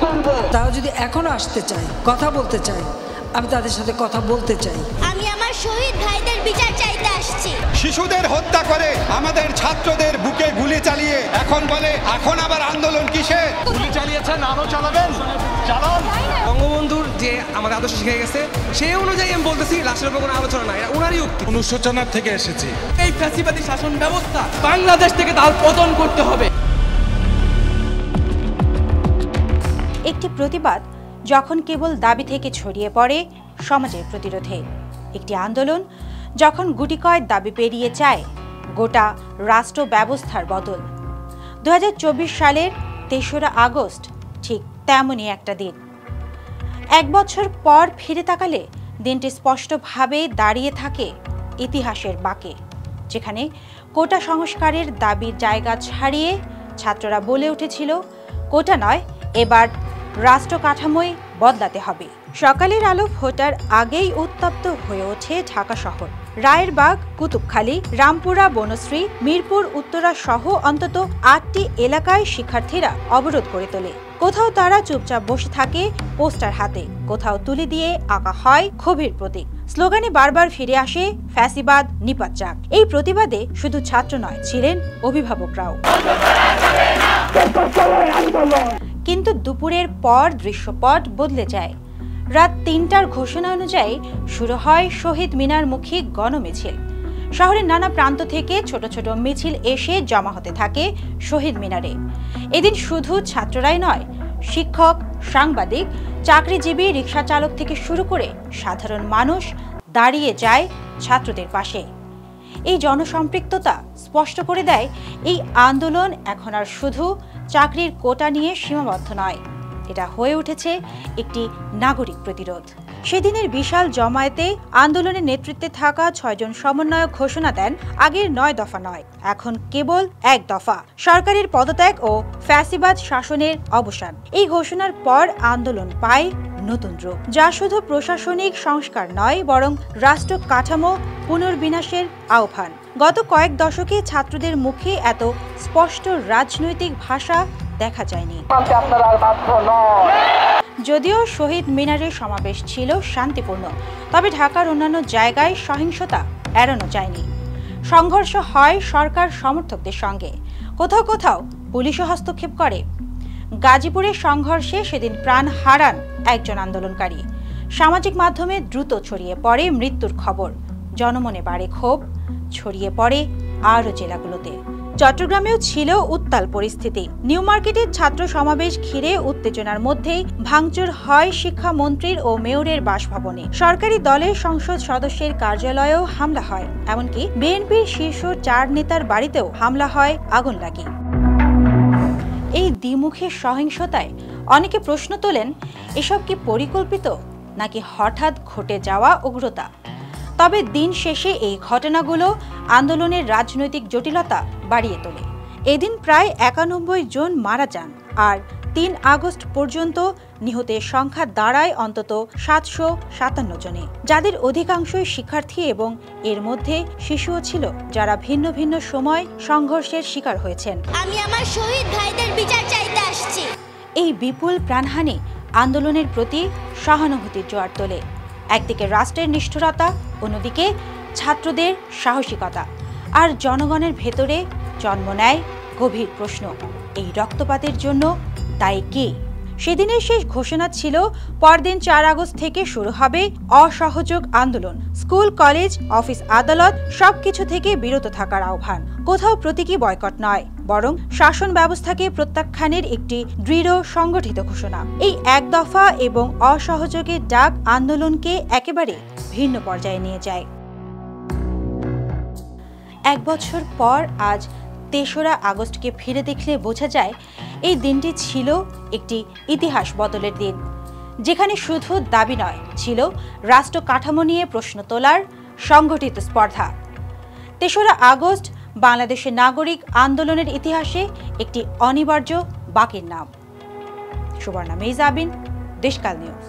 করব। তারা যদি এখনো আসতে চায়, কথা বলতে চায়, আমি তাদের সাথে কথা বলতে চাই। আমি আমার শহীদ ভাইদের বিচার চাইতে আসছি। শিশুদের হত্যা করে আমাদের ছাত্রদের বুকে গুলি চালিয়ে এখন বলে এখন আবার আন্দোলন কিসে? গুলি চালিয়েছেন, আরো চালাবেন, চালান। বঙ্গবন্ধুর যে আমাদের আদর্শ শিখে গেছে সেই অনুযায়ী আমি বলতেছি লাশের উপর কোনো আলোচনা নাই, এটা ওনারই উক্তি। অনুশোচনার থেকে এসেছি। এই ফ্যাসিবাদী শাসন ব্যবস্থা বাংলাদেশ থেকে তার পতন করতে হবে। একটি প্রতিবাদ যখন কেবল দাবি থেকে ছড়িয়ে পড়ে সমাজের প্রতিরোধে, একটি আন্দোলন যখন গুটিকয়েক দাবি পেরিয়ে চায় গোটা রাষ্ট্র ব্যবস্থার বদল। 2024 সালের 3রা আগস্ট ঠিক তেমনই একটা দিন। 1 বছর পর ফিরে তাকালে দিনটি স্পষ্টভাবে দাঁড়িয়ে থাকে ইতিহাসের বাঁকে, যেখানে কোটা সংস্কারের দাবির জায়গা ছাড়িয়ে ছাত্ররা বলে উঠেছিল কোটা নয়, এবার রাষ্ট্র কাঠামোই বদলাতে হবে। সকালের আলো ফোটার আগেই উত্তপ্ত হয়ে ওঠে ঢাকা শহর। রায়েরবাগ, কুতুবখালী, রামপুরা, বনশ্রী, মিরপুর উত্তরা সহ অন্তত 8টি এলাকায় শিক্ষার্থীরা অবরোধ করে তোলে। কোথাও তারা চুপচাপ বসে থাকে পোস্টার হাতে, কোথাও তুলে দিয়ে আঁকা হয় ক্ষোভের প্রতীক। স্লোগানে বারবার ফিরে আসে ফ্যাসিবাদ নিপাত যাক। এই প্রতিবাদে শুধু ছাত্র নয়, ছিলেন অভিভাবকরাও। কিন্তু দুপুরের পর দৃশ্যপট বদলে যায়। রাত 3টার ঘোষণা অনুযায়ী শুরু হয় শহীদ মিনারমুখী গণমিছিল। শহরের নানা প্রান্ত থেকে ছোট ছোট মিছিল এসে জমা হতে থাকে শহীদ মিনারে। এদিন শুধু ছাত্ররাই নয়, শিক্ষক, সাংবাদিক, চাকরিজীবী, রিকশা চালক থেকে শুরু করে সাধারণ মানুষ দাঁড়িয়ে যায় ছাত্রদের পাশে। এই জনসম্পৃক্ততা স্পষ্ট করে দেয় এই আন্দোলন এখন আর শুধু চাকরির কোটা নিয়ে সীমাবদ্ধ নয়, এটা হয়ে উঠেছে একটি নাগরিক প্রতিরোধ। সেদিনের বিশাল জমায়েতে আন্দোলনের নেতৃত্বে থাকা 6 জন সমন্বয়ক ঘোষণা দেন আগের 9 দফা নয়, এখন কেবল 1 দফা, সরকারের পদত্যাগ ও ফ্যাসিবাদ শাসনের অবসান। এই ঘোষণার পর আন্দোলন পায় নতুন রূপ, যা শুধু প্রশাসনিক সংস্কার নয়, বরং রাষ্ট্র কাঠামো পুনর্বিন্যাসের আহ্বান। গত কয়েক দশকে ছাত্রদের মুখে এত স্পষ্ট রাজনৈতিক ভাষা দেখা যায়নি। যদিও শহীদ মিনারের সমাবেশ ছিল শান্তিপূর্ণ, তবে ঢাকার অন্যান্য জায়গায় সহিংসতা এড়ানো যায়নি। সংঘর্ষ হয় সরকার সমর্থকদের সঙ্গে, কোথাও কোথাও পুলিশও হস্তক্ষেপ করে। গাজীপুরের সংঘর্ষে সেদিন প্রাণ হারান একজন আন্দোলনকারী। সামাজিক মাধ্যমে দ্রুত ছড়িয়ে পড়ে মৃত্যুর খবর। জনমনে বাড়ে ক্ষোভ, ছড়িয়ে পড়ে আরও জেলাগুলোতে। চট্টগ্রামেও ছিল উত্তাল পরিস্থিতি। নিউ মার্কেটের ছাত্র সমাবেশ ঘিরে উত্তেজনার মধ্যেই ভাঙচুর হয় শিক্ষামন্ত্রীর ও মেয়রের বাসভবনে। সরকারি দলের সংসদ সদস্যের কার্যালয়েও হামলা হয়, এমনকি বিএনপির শীর্ষ 4 নেতার বাড়িতেও হামলা হয় আগুন লাগিয়ে। এই দ্বিমুখী সহিংসতায় অনেকে প্রশ্ন তোলেন, এসব কি পরিকল্পিত নাকি হঠাৎ ঘটে যাওয়া উগ্রতা? তবে দিন শেষে এই ঘটনাগুলো আন্দোলনের রাজনৈতিক জটিলতা বাড়িয়ে তোলে। এদিন প্রায় 91 জন মারা যান, আর 3 আগস্ট পর্যন্ত নিহতের সংখ্যা দাঁড়ায় অন্তত 757 জনে, যাদের অধিকাংশই শিক্ষার্থী এবং এর মধ্যে শিশুও ছিল, যারা ভিন্ন ভিন্ন সময় সংঘর্ষের শিকার হয়েছেন। আমি আমার শহীদ ভাইদের বিচার চাইতে আসছি। এই বিপুল প্রাণহানি আন্দোলনের প্রতি সহানুভূতির জোয়ার তোলে। একদিকে রাষ্ট্রের নিষ্ঠুরতা, অন্যদিকে ছাত্রদের সাহসিকতা, আর জনগণের ভেতরে জন্ম নেয় গভীর প্রশ্ন, এই রক্তপাতের জন্য দায়ী কে? সেদিনের শেষ ঘোষণা ছিল পরদিন 4 আগস্ট থেকে শুরু হবে অসহযোগ আন্দোলন। স্কুল, কলেজ, অফিস, আদালত সবকিছু থেকে বিরত থাকার আহ্বান। কোথাও প্রতীকী বয়কট নয়, বরং শাসন ব্যবস্থাকে প্রত্যাখ্যানের একটি দৃঢ় সংগঠিত ঘোষণা। এই 1 দফা এবং অসহযোগের ডাক আন্দোলনকে একেবারে ভিন্ন পর্যায়ে নিয়ে যায়। 1 বছর পর আজ 3রা আগস্টকে ফিরে দেখলে বোঝা যায় এই দিনটি ছিল একটি ইতিহাস বদলের দিন, যেখানে শুধু দাবি নয়, ছিল রাষ্ট্র কাঠামো নিয়ে প্রশ্ন তোলার সংগঠিত স্পর্ধা। 3রা আগস্ট বাংলাদেশের নাগরিক আন্দোলনের ইতিহাসে একটি অনিবার্য বাঁকের নাম। সুবর্ণা মেজাবিন, দেশকাল নিউজ।